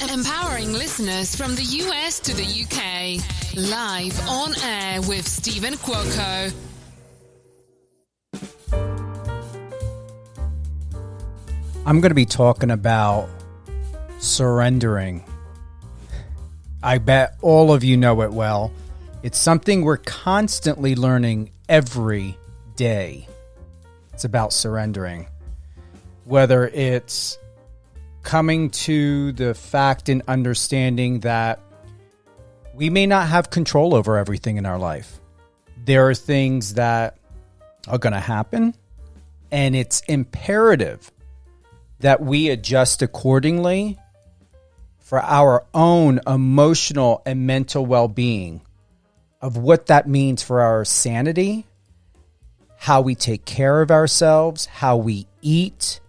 Empowering listeners from the US to the UK. Live on air with Steven Cuoco. I'm going to be talking about surrendering. I bet all of you know it well. It's something we're constantly learning every day. It's about surrendering. Whether it's coming to the fact and understanding that we may not have control over everything in our life. There are things that are going to happen, and it's imperative that we adjust accordingly for our own emotional and mental well-being of what that means for our sanity, how we take care of ourselves, how we eat,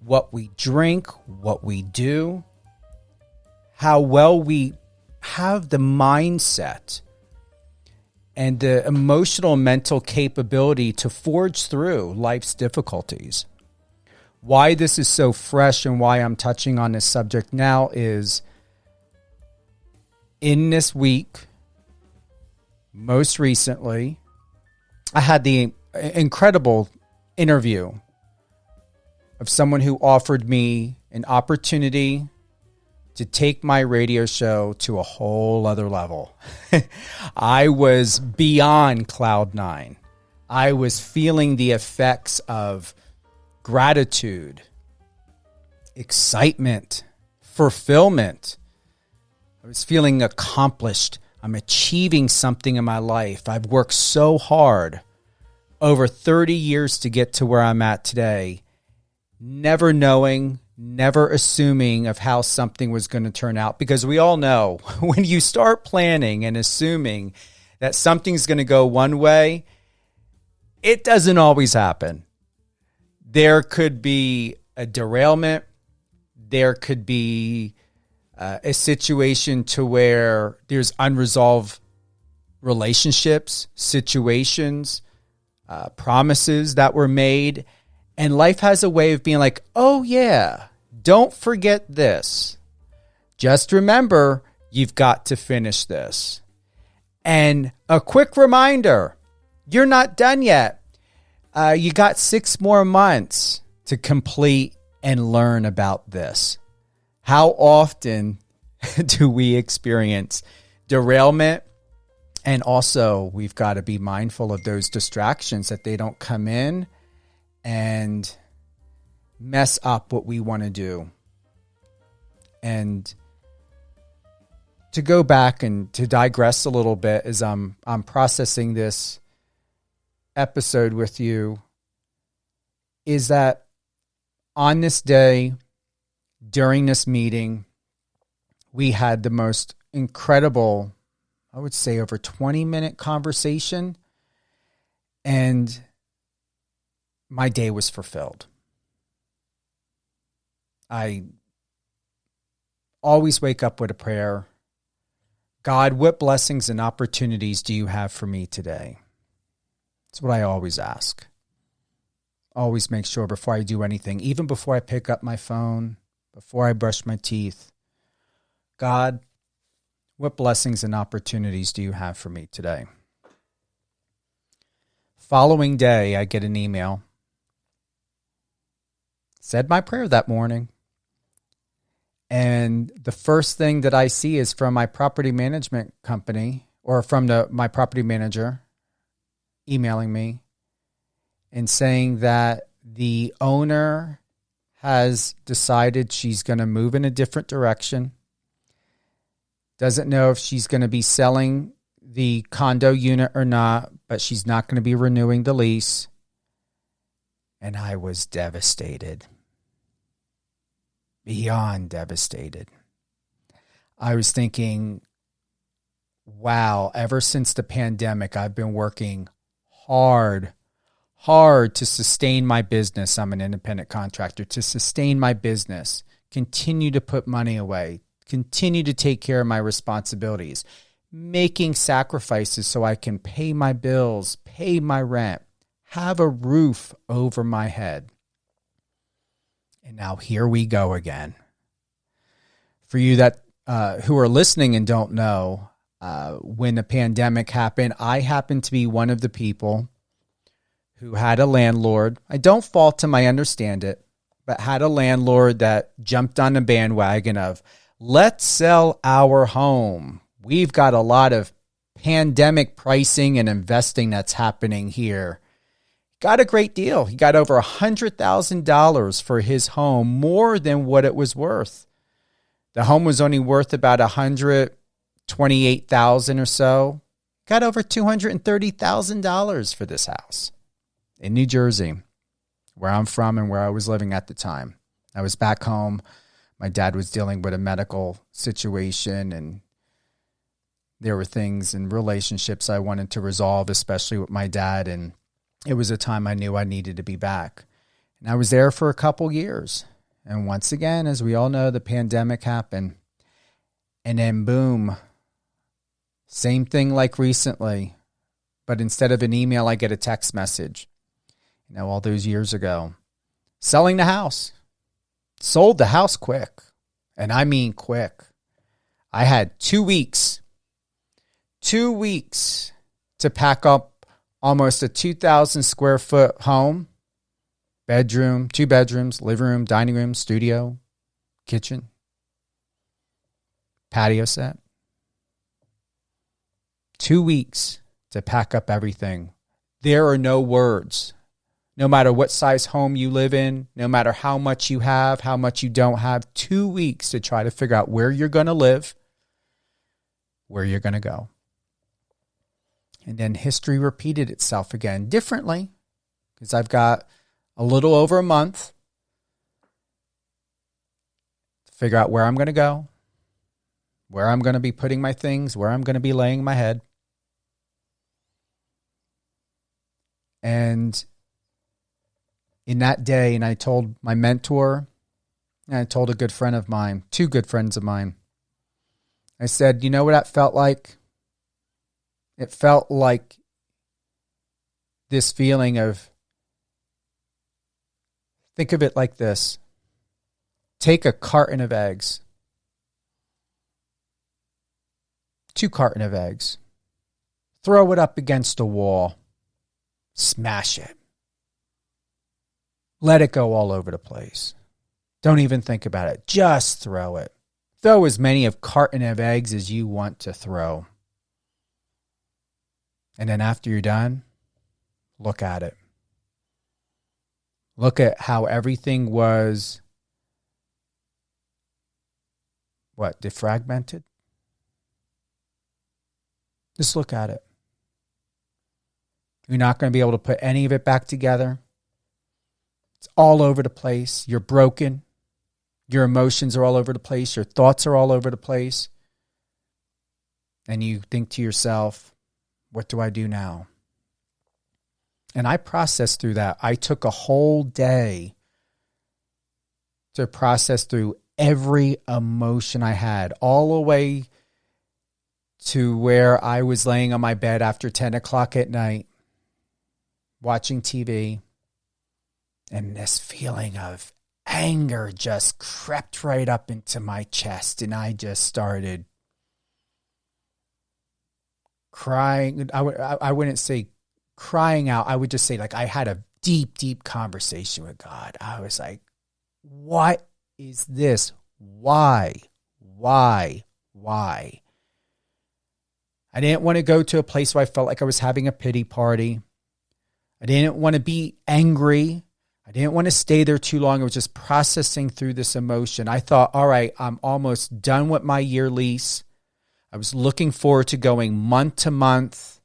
what we drink, what we do, how well we have the mindset and the emotional and mental capability to forge through life's difficulties. Why this is so fresh and why I'm touching on this subject now is in this week, most recently, I had the incredible interview of someone who offered me an opportunity to take my radio show to a whole other level. I was beyond cloud nine. I was feeling the effects of gratitude, excitement, fulfillment. I was feeling accomplished. I'm achieving something in my life. I've worked so hard over 30 years to get to where I'm at today. Never knowing, never assuming of how something was going to turn out. Because we all know when you start planning and assuming that something's going to go one way, it doesn't always happen. There could be a derailment. There could be a situation to where there's unresolved relationships, situations, promises that were made. And life has a way of being like, oh yeah, don't forget this. Just remember, you've got to finish this. And a quick reminder, you're not done yet. You got 6 more months to complete and learn about this. How often do we experience derailment? And also, we've got to be mindful of those distractions that they don't come in and mess up what we want to do. And to go back and to digress a little bit as I'm processing this episode with you, is that on this day, during this meeting, we had the most incredible, I would say over 20-minute conversation, and my day was fulfilled. I always wake up with a prayer. God, what blessings and opportunities do you have for me today? That's what I always ask. Always make sure before I do anything, even before I pick up my phone, before I brush my teeth, God, what blessings and opportunities do you have for me today? Following day, I get an email. Said my prayer that morning. And the first thing that I see is from my property management company, or from my property manager emailing me and saying that the owner has decided she's going to move in a different direction. Doesn't know if she's going to be selling the condo unit or not, but she's not going to be renewing the lease. And I was devastated. Beyond devastated. I was thinking, wow, ever since the pandemic, I've been working hard to sustain my business. I'm an independent contractor. To sustain my business, continue to put money away, continue to take care of my responsibilities, making sacrifices so I can pay my bills, pay my rent, have a roof over my head. And now here we go again. For you that who are listening and don't know, when the pandemic happened, I happened to be one of the people who had a landlord. I don't fault him, I understand it, but had a landlord that jumped on the bandwagon of, let's sell our home. We've got a lot of pandemic pricing and investing that's happening here. Got a great deal. He got over $100,000 for his home, more than what it was worth. The home was only worth about $128,000 or so. Got over $230,000 for this house in New Jersey, where I'm from and where I was living at the time. I was back home. My dad was dealing with a medical situation, and there were things in relationships I wanted to resolve, especially with my dad, and it was a time I knew I needed to be back. And I was there for a couple years. And once again, as we all know, the pandemic happened. And then boom, same thing like recently, but instead of an email, I get a text message. All those years ago, selling the house. Sold the house quick. And I mean quick. I had 2 weeks. 2 weeks to pack up almost a 2,000 square foot home. Bedroom, 2 bedrooms, living room, dining room, studio, kitchen, patio set. 2 weeks to pack up everything. There are no words. No matter what size home you live in, no matter how much you have, how much you don't have, 2 weeks to try to figure out where you're going to live, where you're going to go. And then history repeated itself again differently, because I've got a little over a month to figure out where I'm going to go, where I'm going to be putting my things, where I'm going to be laying my head. And in that day, and I told my mentor, and I told a good friend of mine, 2 good friends of mine, I said, you know what that felt like? It felt like this feeling of, think of it like this. Take a carton of eggs, 2 cartons of eggs, throw it up against a wall, smash it. Let it go all over the place. Don't even think about it. Just throw it. Throw as many of carton of eggs as you want to throw. And then after you're done, look at it. Look at how everything was, defragmented? Just look at it. You're not going to be able to put any of it back together. It's all over the place. You're broken. Your emotions are all over the place. Your thoughts are all over the place. And you think to yourself, what do I do now? And I processed through that. I took a whole day to process through every emotion I had, all the way to where I was laying on my bed after 10 o'clock at night, watching TV. And this feeling of anger just crept right up into my chest. And I just started crying. I wouldn't say crying out. I would just say, like, I had a deep, deep conversation with God. I was like, what is this? Why? I didn't want to go to a place where I felt like I was having a pity party. I didn't want to be angry. I didn't want to stay there too long. I was just processing through this emotion. I thought, all right, I'm almost done with my year lease. I was looking forward to going month to month.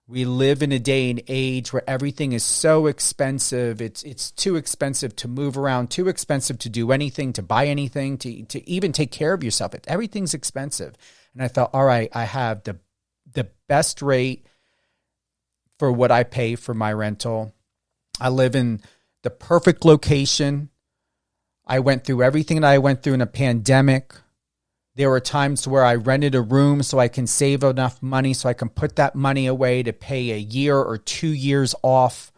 We live in a day and age where everything is so expensive. It's too expensive to move around, too expensive to do anything, to buy anything, to even take care of yourself. Everything's expensive. And I thought, all right, I have the best rate for what I pay for my rental. I live in the perfect location. I went through everything that I went through in a pandemic. There were times where I rented a room so I can save enough money so I can put that money away to pay a year or 2 years off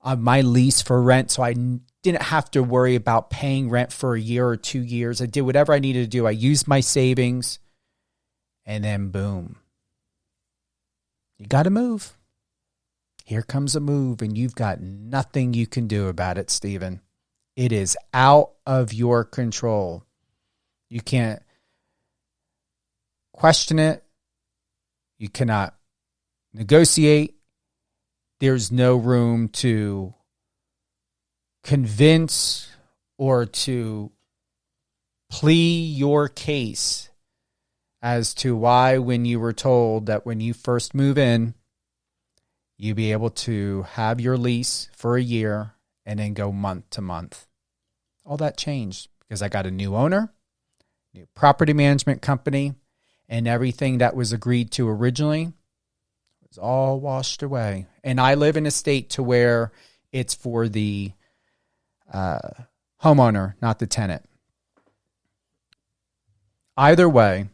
on my lease for rent, so I didn't have to worry about paying rent for a year or 2 years. I did whatever I needed to do. I used my savings, and then boom. You got to move. Here comes a move, and you've got nothing you can do about it, Steven. It is out of your control. You can't question it. You cannot negotiate. There's no room to convince or to plea your case as to why, when you were told that when you first move in, you'll be able to have your lease for a year and then go month to month. All that changed because I got a new owner, new property management company, and everything that was agreed to originally was all washed away. And I live in a state to where it's for the homeowner, not the tenant. Either way,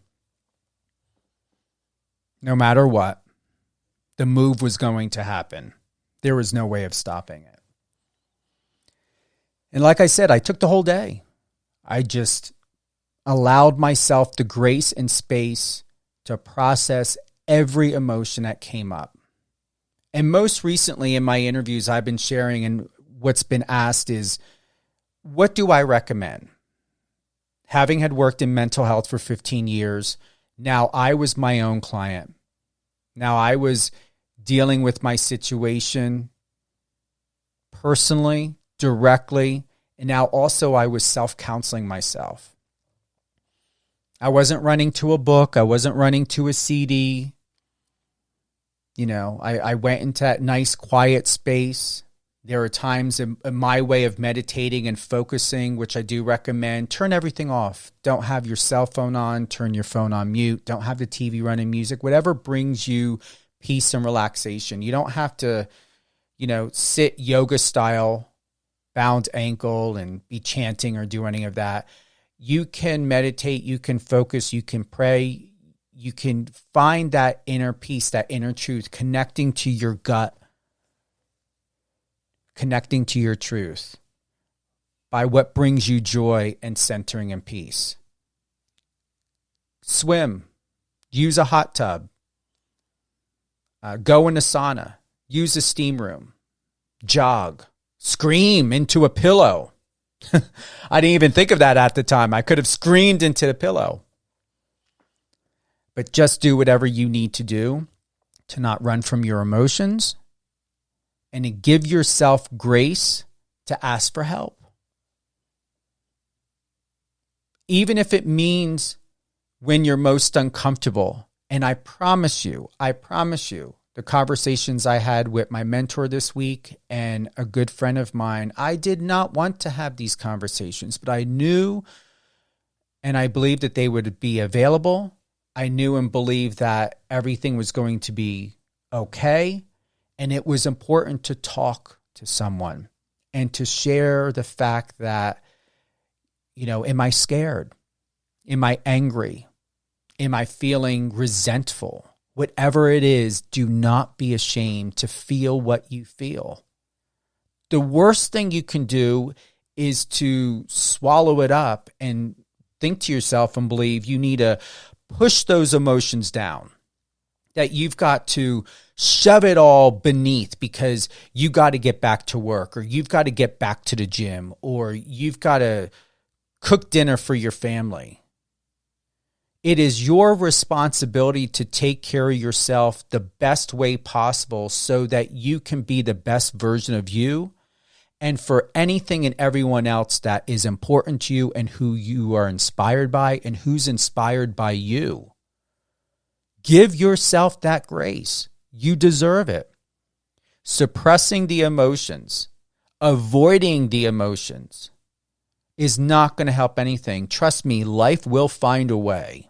no matter what, the move was going to happen. There was no way of stopping it. And like I said, I took the whole day. I just allowed myself the grace and space to process every emotion that came up. And most recently in my interviews I've been sharing, and what's been asked is, what do I recommend? Having had worked in mental health for 15 years, now I was my own client. Now I was dealing with my situation personally, directly, and now also I was self-counseling myself. I wasn't running to a book. I wasn't running to a CD. You know, I went into that nice quiet space. There are times in my way of meditating and focusing, which I do recommend, turn everything off. Don't have your cell phone on. Turn your phone on mute. Don't have the TV running music. Whatever brings you peace and relaxation. You don't have to, sit yoga style, bound ankle, and be chanting or do any of that. You can meditate. You can focus. You can pray. You can find that inner peace, that inner truth, connecting to your gut, connecting to your truth by what brings you joy and centering and peace. Swim, use a hot tub, go in a sauna, use a steam room, jog, scream into a pillow. I didn't even think of that at the time. I could have screamed into the pillow. But just do whatever you need to do to not run from your emotions and to give yourself grace to ask for help. Even if it means when you're most uncomfortable. And I promise you, the conversations I had with my mentor this week and a good friend of mine, I did not want to have these conversations, but I knew and I believed that they would be available. I knew and believed that everything was going to be okay. And it was important to talk to someone and to share the fact that, am I scared? Am I angry? Am I feeling resentful? Whatever it is, do not be ashamed to feel what you feel. The worst thing you can do is to swallow it up and think to yourself and believe you need to push those emotions down, that you've got to shove it all beneath because you got to get back to work, or you've got to get back to the gym, or you've got to cook dinner for your family. It is your responsibility to take care of yourself the best way possible so that you can be the best version of you, and for anything and everyone else that is important to you and who you are inspired by and who's inspired by you. Give yourself that grace. You deserve it. Suppressing the emotions, avoiding the emotions is not going to help anything. Trust me, life will find a way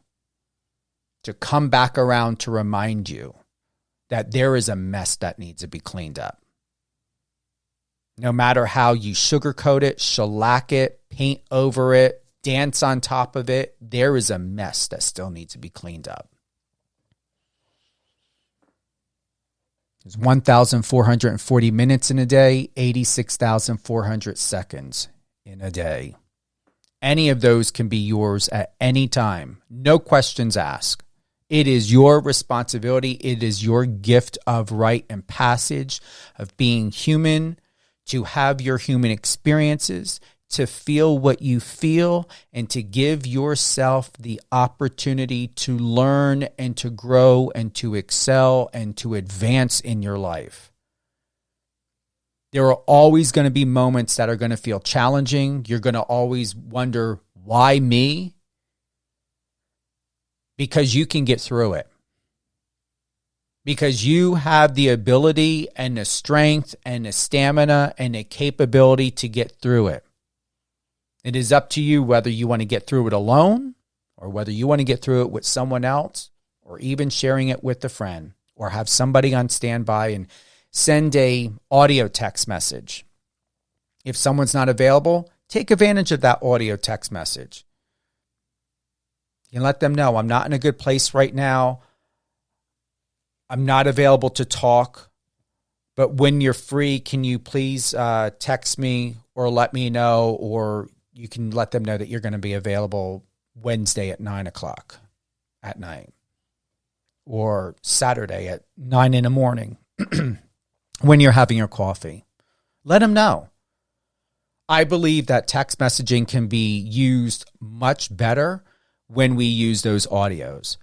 to come back around to remind you that there is a mess that needs to be cleaned up. No matter how you sugarcoat it, shellac it, paint over it, dance on top of it, there is a mess that still needs to be cleaned up. There's 1,440 minutes in a day, 86,400 seconds in a day. Any of those can be yours at any time. No questions asked. It is your responsibility. It is your gift of rite and passage of being human, to have your human experiences, to feel what you feel, and to give yourself the opportunity to learn and to grow and to excel and to advance in your life. There are always going to be moments that are going to feel challenging. You're going to always wonder, why me? Because you can get through it. Because you have the ability and the strength and the stamina and the capability to get through it. It is up to you whether you want to get through it alone or whether you want to get through it with someone else or even sharing it with a friend or have somebody on standby and send a audio text message. If someone's not available, take advantage of that audio text message. You can let them know, I'm not in a good place right now. I'm not available to talk. But when you're free, can you please text me or let me know, or you can let them know that you're going to be available Wednesday at 9 o'clock at night or Saturday at 9 in the morning when you're having your coffee. Let them know. I believe that text messaging can be used much better when we use those audios.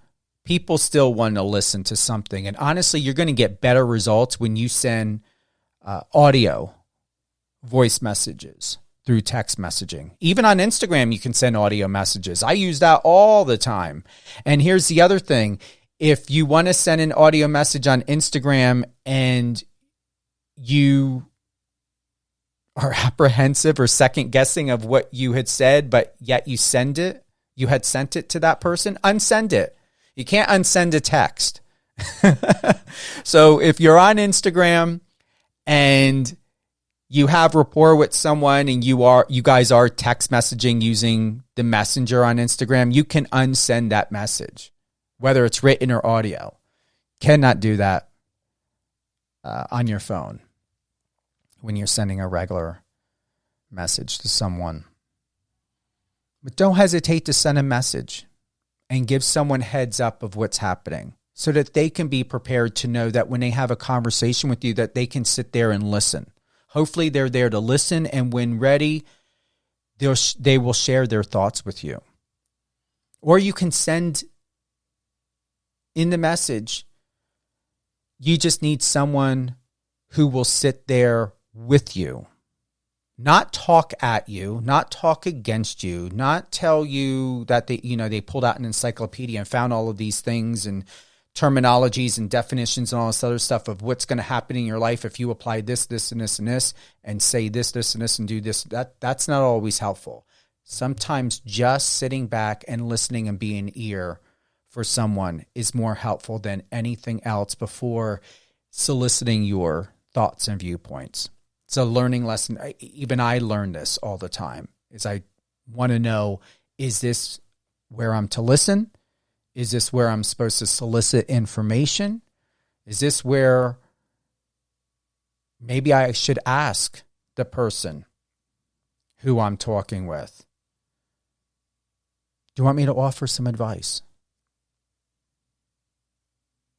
People still want to listen to something. And honestly, you're going to get better results when you send audio voice messages through text messaging. Even on Instagram, you can send audio messages. I use that all the time. And here's the other thing. If you want to send an audio message on Instagram and you are apprehensive or second guessing of what you had said, but yet you had sent it to that person, unsend it. You can't unsend a text. So if you're on Instagram and you have rapport with someone and you guys are text messaging using the messenger on Instagram, you can unsend that message, whether it's written or audio. Cannot do that on your phone when you're sending a regular message to someone. But don't hesitate to send a message and give someone heads up of what's happening so that they can be prepared to know that when they have a conversation with you, that they can sit there and listen. Hopefully they're there to listen, and when ready, they will share their thoughts with you. Or you can send in the message, you just need someone who will sit there with you. Not talk at you, not talk against you, not tell you that they pulled out an encyclopedia and found all of these things and terminologies and definitions and all this other stuff of what's going to happen in your life if you apply this, this, and this, and this, and say this, this, and this, and do this. That's not always helpful. Sometimes just sitting back and listening and being an ear for someone is more helpful than anything else before soliciting your thoughts and viewpoints. It's a learning lesson. Even I learn this all the time. Is I want to know, is this where I'm to listen? Is this where I'm supposed to solicit information? Is this where maybe I should ask the person who I'm talking with, do you want me to offer some advice?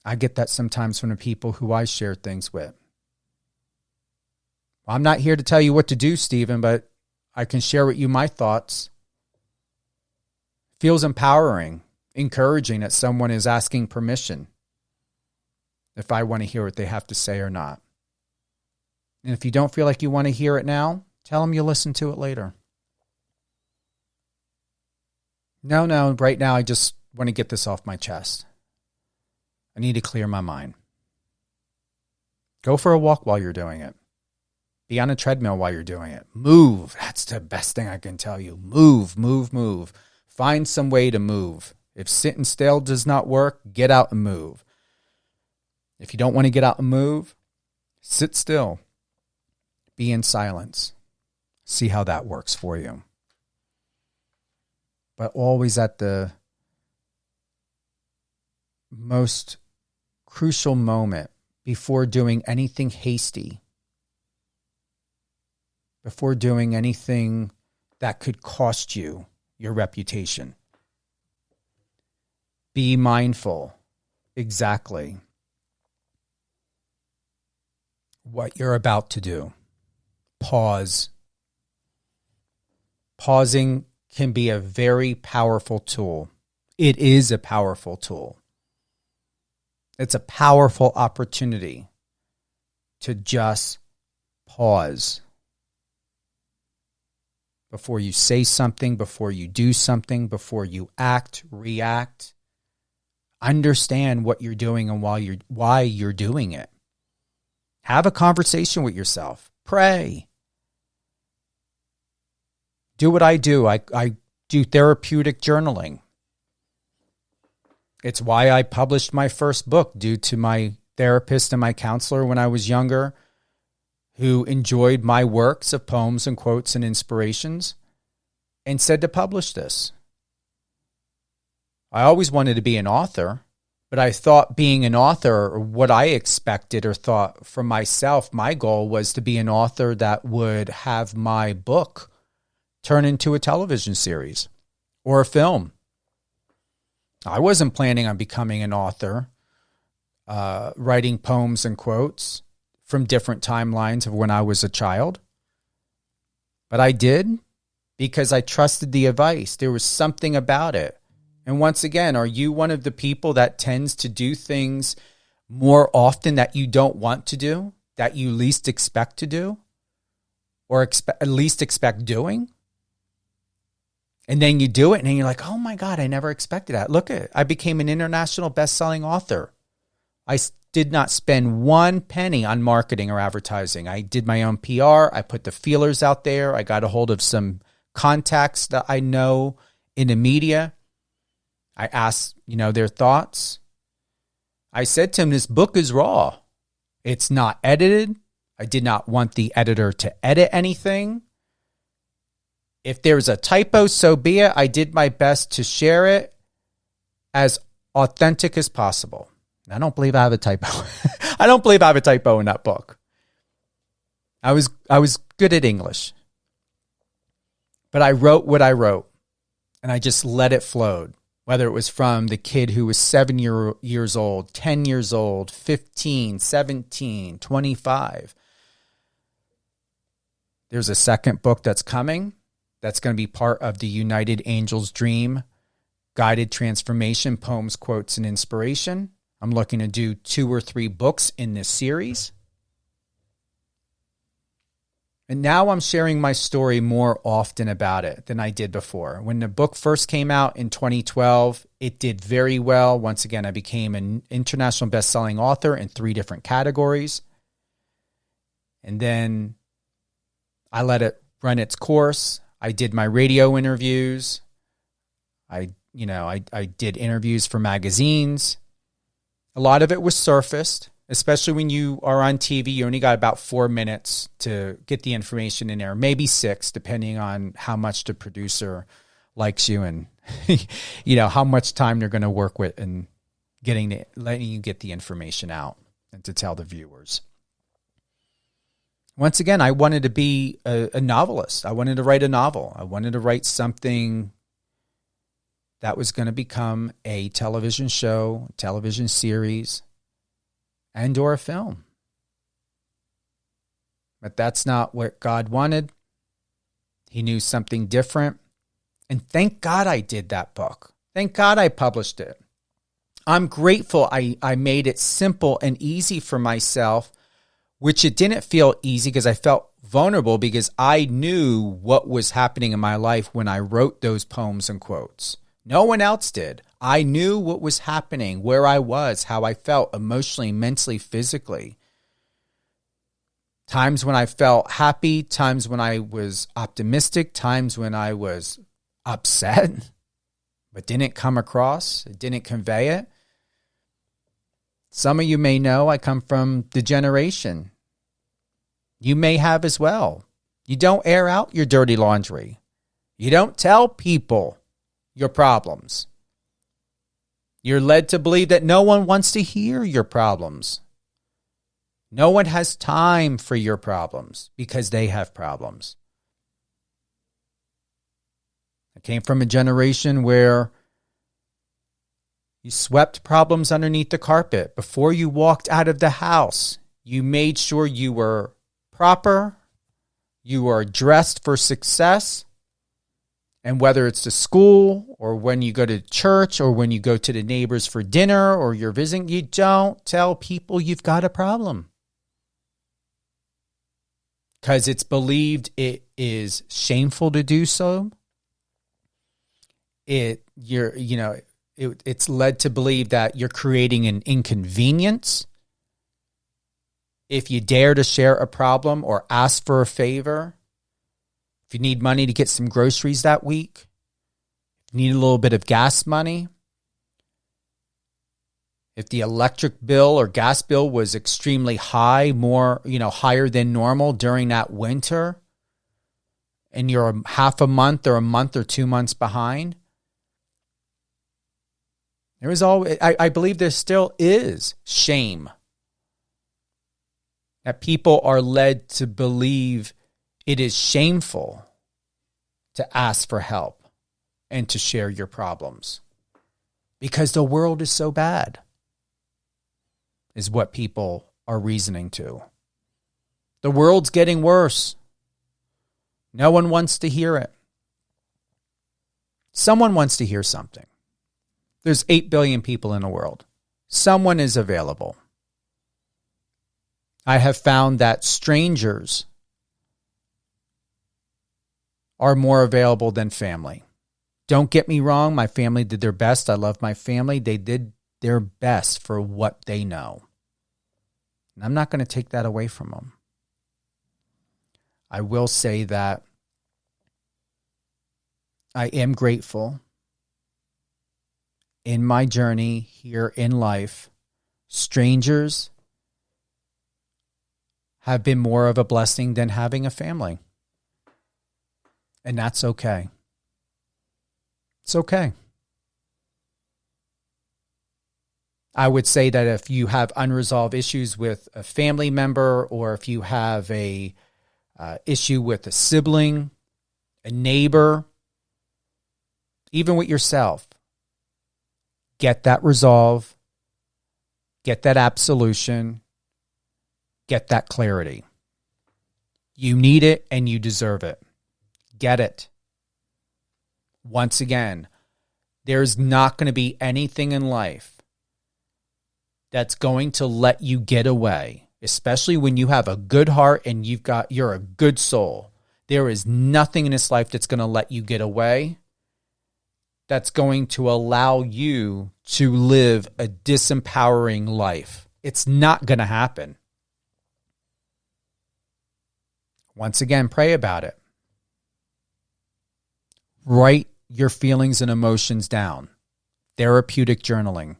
I get that sometimes from the people who I share things with. I'm not here to tell you what to do, Steven, but I can share with you my thoughts. Feels empowering, encouraging that someone is asking permission if I want to hear what they have to say or not. And if you don't feel like you want to hear it now, tell them you'll listen to it later. No, right now I just want to get this off my chest. I need to clear my mind. Go for a walk while you're doing it. Be on a treadmill while you're doing it. Move. That's the best thing I can tell you. Move. Find some way to move. If sitting still does not work, get out and move. If you don't want to get out and move, sit still. Be in silence. See how that works for you. But always at the most crucial moment, before doing anything hasty, before doing anything that could cost you your reputation. Be mindful exactly what you're about to do. Pause. Pausing can be a very powerful tool. It is a powerful tool. It's a powerful opportunity to just pause before you say something, before you do something, before you act, react. Understand what you're doing and why you're doing it. Have a conversation with yourself. Pray. Do what I do. I do therapeutic journaling. It's why I published my first book, due to my therapist and my counselor when I was younger, who enjoyed my works of poems and quotes and inspirations and said to publish this. I always wanted to be an author, but I thought being an author, or what I expected or thought for myself, my goal was to be an author that would have my book turn into a television series or a film. I wasn't planning on becoming an author, writing poems and quotes from different timelines of when I was a child. But I did because I trusted the advice. There was something about it. And once again, are you one of the people that tends to do things more often that you don't want to do, that you least expect to do, or least expect doing? And then you do it, and then you're like, oh my God, I never expected that. Look at it. I became an international best-selling author. I did not spend one penny on marketing or advertising. I did my own PR. I put the feelers out there. I got a hold of some contacts that I know in the media. I asked, their thoughts. I said to him, this book is raw. It's not edited. I did not want the editor to edit anything. If there's a typo, so be it. I did my best to share it as authentic as possible. I don't believe I have a typo. I don't believe I have a typo in that book. I was good at English. But I wrote what I wrote, and I just let it flow. Whether it was from the kid who was 7 years old, 10 years old, 15, 17, 25. There's a second book that's coming. That's going to be part of the United Angels Dream Guided Transformation, Poems, Quotes, and Inspiration. I'm looking to do 2 or 3 books in this series. And now I'm sharing my story more often about it than I did before. When the book first came out in 2012, it did very well. Once again, I became an international best-selling author in 3 different categories. And then I let it run its course. I did my radio interviews. I did interviews for magazines. A lot of it was surfaced, especially when you are on TV. You only got about 4 minutes to get the information in there, maybe 6, depending on how much the producer likes you and how much time they're going to work with and letting you get the information out and to tell the viewers. Once again, I wanted to be a novelist. I wanted to write a novel. I wanted to write something that was going to become a television show, television series, and or a film. But that's not what God wanted. He knew something different. And thank God I did that book. Thank God I published it. I'm grateful I made it simple and easy for myself, which it didn't feel easy because I felt vulnerable because I knew what was happening in my life when I wrote those poems and quotes. No one else did. I knew what was happening, where I was, how I felt emotionally, mentally, physically. Times when I felt happy, times when I was optimistic, times when I was upset, but didn't come across, didn't convey it. Some of you may know I come from the generation. You may have as well. You don't air out your dirty laundry. You don't tell people your problems. You're led to believe that no one wants to hear your problems. No one has time for your problems because they have problems. I came from a generation where you swept problems underneath the carpet. Before you walked out of the house, you made sure you were proper, you were dressed for success. And whether it's to school or when you go to church or when you go to the neighbors for dinner or you're visiting, you don't tell people you've got a problem. Because it's believed it is shameful to do so. It's led to believe that you're creating an inconvenience. If you dare to share a problem or ask for a favor, if you need money to get some groceries that week, if you need a little bit of gas money, if the electric bill or gas bill was extremely high, higher than normal during that winter, and you're half a month or 2 months behind, there is always, I believe there still is shame. That people are led to believe it is shameful to ask for help and to share your problems because the world is so bad, is what people are reasoning to. The world's getting worse. No one wants to hear it. Someone wants to hear something. There's 8 billion people in the world. Someone is available. I have found that strangers are more available than family. Don't get me wrong. My family did their best. I love my family. They did their best for what they know. And I'm not going to take that away from them. I will say that I am grateful in my journey here in life. Strangers have been more of a blessing than having a family. And that's okay. It's okay. I would say that if you have unresolved issues with a family member, or if you have a issue with a sibling, a neighbor, even with yourself, get that resolve, get that absolution, get that clarity. You need it and you deserve it. Get it. Once again, there's not going to be anything in life that's going to let you get away, especially when you have a good heart and you're a good soul. There is nothing in this life that's going to let you get away, that's going to allow you to live a disempowering life. It's not going to happen. Once again, pray about it. Write your feelings and emotions down. Therapeutic journaling.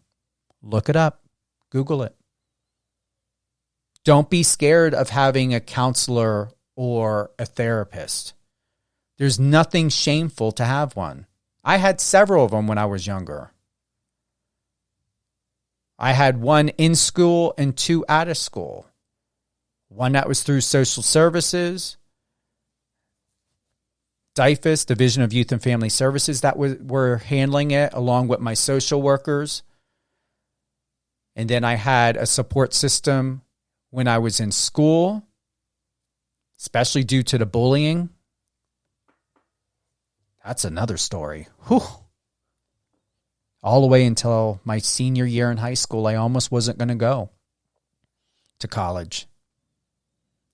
Look it up. Google it. Don't be scared of having a counselor or a therapist. There's nothing shameful to have one. I had several of them when I was younger. I had one in school and 2 out of school. One that was through social services, DYFS, Division of Youth and Family Services, that were handling it along with my social workers. And then I had a support system when I was in school, especially due to the bullying. That's another story. Whew. All the way until my senior year in high school, I almost wasn't going to go to college.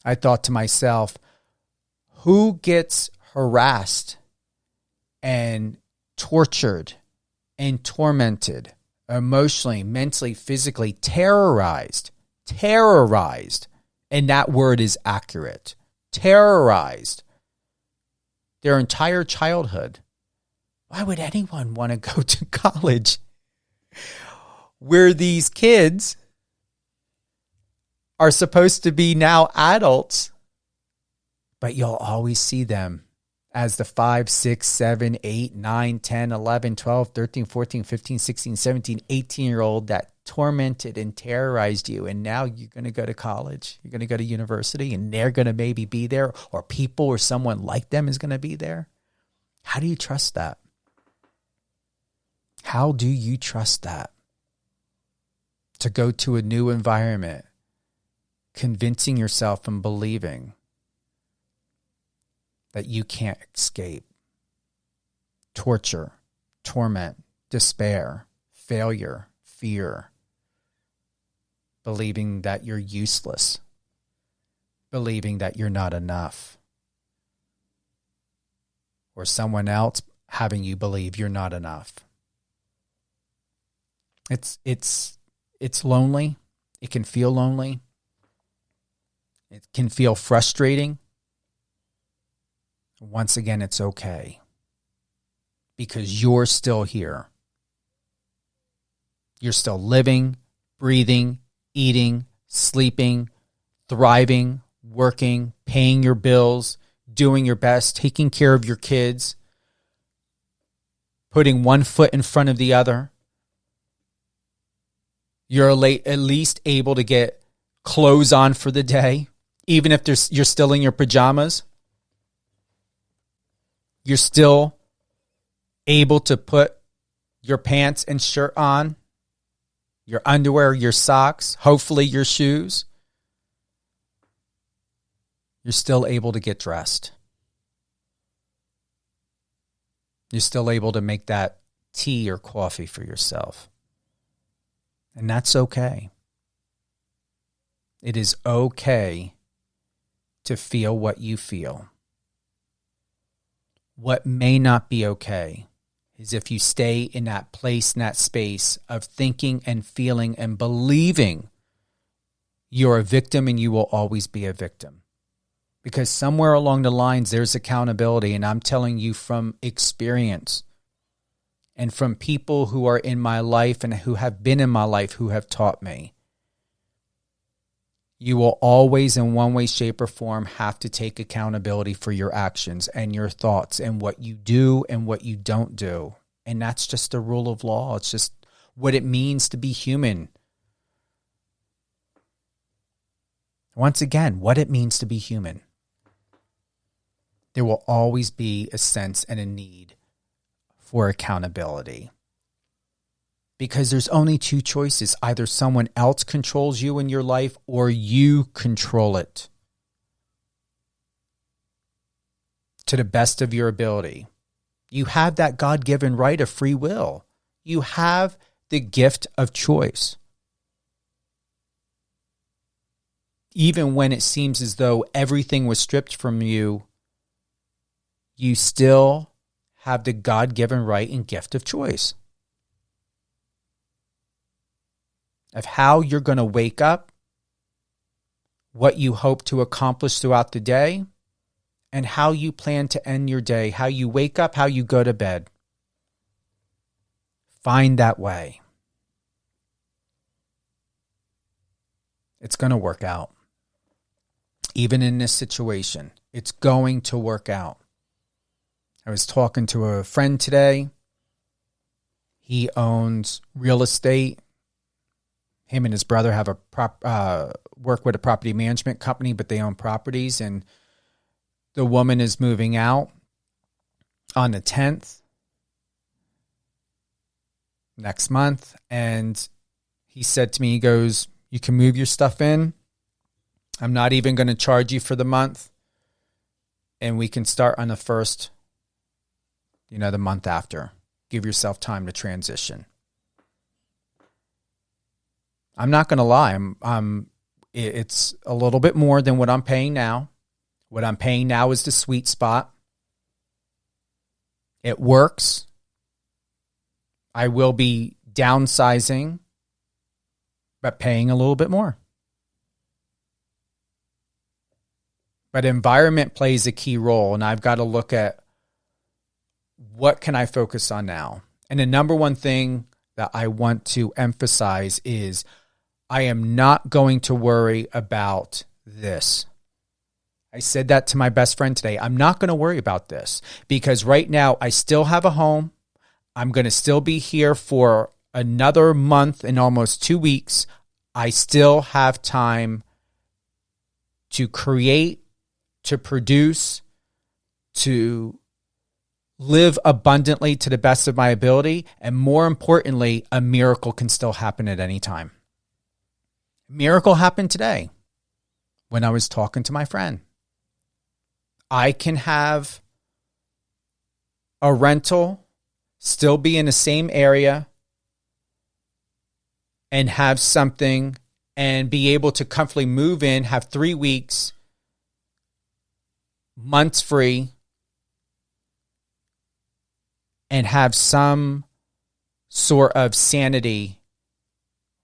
I thought to myself, who gets harassed and tortured and tormented, emotionally, mentally, physically, terrorized, and that word is accurate, terrorized their entire childhood? Why would anyone want to go to college where these kids are supposed to be now adults, but you'll always see them as the 5, 6, 7, 8, 9, 10, 11, 12, 13, 14, 15, 16, 17, 18-year-old that tormented and terrorized you, and now you're going to go to college, you're going to go to university, and they're going to maybe be there, or people or someone like them is going to be there. How do you trust that? How do you trust that? To go to a new environment, convincing yourself and believing that you can't escape torture, torment, despair, failure, fear, believing that you're useless, believing that you're not enough, or someone else having you believe you're not enough. It's lonely. It can feel lonely. It can feel frustrating. Once again, it's okay, because you're still here. You're still living, breathing, eating, sleeping, thriving, working, paying your bills, doing your best, taking care of your kids, putting one foot in front of the other. You're at least able to get clothes on for the day, even if you're still in your pajamas. You're still able to put your pants and shirt on, your underwear, your socks, hopefully your shoes. You're still able to get dressed. You're still able to make that tea or coffee for yourself. And that's okay. It is okay to feel what you feel. What may not be okay is if you stay in that place, in that space of thinking and feeling and believing you're a victim and you will always be a victim. Because somewhere along the lines, there's accountability. And I'm telling you from experience and from people who are in my life and who have been in my life who have taught me. You will always, in one way, shape, or form, have to take accountability for your actions and your thoughts and what you do and what you don't do. And that's just a rule of law. It's just what it means to be human. Once again, what it means to be human. There will always be a sense and a need for accountability. Because there's only two choices. Either someone else controls you in your life or you control it to the best of your ability. You have that God-given right of free will. You have the gift of choice. Even when it seems as though everything was stripped from you, you still have the God-given right and gift of choice. Of how you're going to wake up, what you hope to accomplish throughout the day, and how you plan to end your day, how you wake up, how you go to bed. Find that way. It's going to work out. Even in this situation, it's going to work out. I was talking to a friend today. He owns real estate. Him and his brother have work with a property management company, but they own properties. And the woman is moving out on the 10th next month. And he said to me, he goes, "You can move your stuff in. I'm not even going to charge you for the month. And we can start on the 1st, the month after. Give yourself time to transition." I'm not going to lie. It's a little bit more than what I'm paying now. What I'm paying now is the sweet spot. It works. I will be downsizing, but paying a little bit more. But environment plays a key role, and I've got to look at what can I focus on now. And the number one thing that I want to emphasize is I am not going to worry about this. I said that to my best friend today. I'm not going to worry about this because right now I still have a home. I'm going to still be here for another month and almost 2 weeks, I still have time to create, to produce, to live abundantly to the best of my ability. And more importantly, a miracle can still happen at any time. Miracle happened today when I was talking to my friend. I can have a rental, still be in the same area, and have something and be able to comfortably move in, have 3 weeks, months free, and have some sort of sanity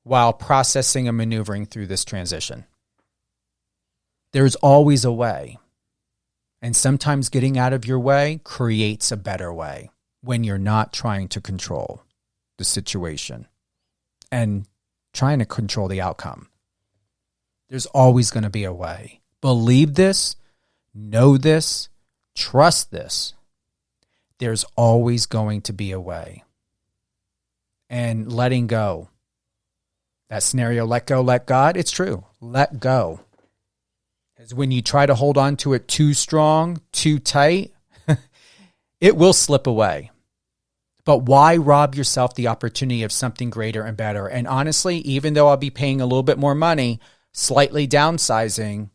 while processing and maneuvering through this transition. There's always a way. And sometimes getting out of your way creates a better way when you're not trying to control the situation and trying to control the outcome. There's always going to be a way. Believe this, know this, trust this. There's always going to be a way. And letting go. That scenario, let go, let God, it's true. Let go. Because when you try to hold on to it too strong, too tight, it will slip away. But why rob yourself the opportunity of something greater and better? And honestly, even though I'll be paying a little bit more money, slightly downsizing,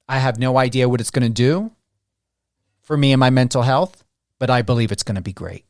I have no idea what it's going to do for me and my mental health, but I believe it's going to be great.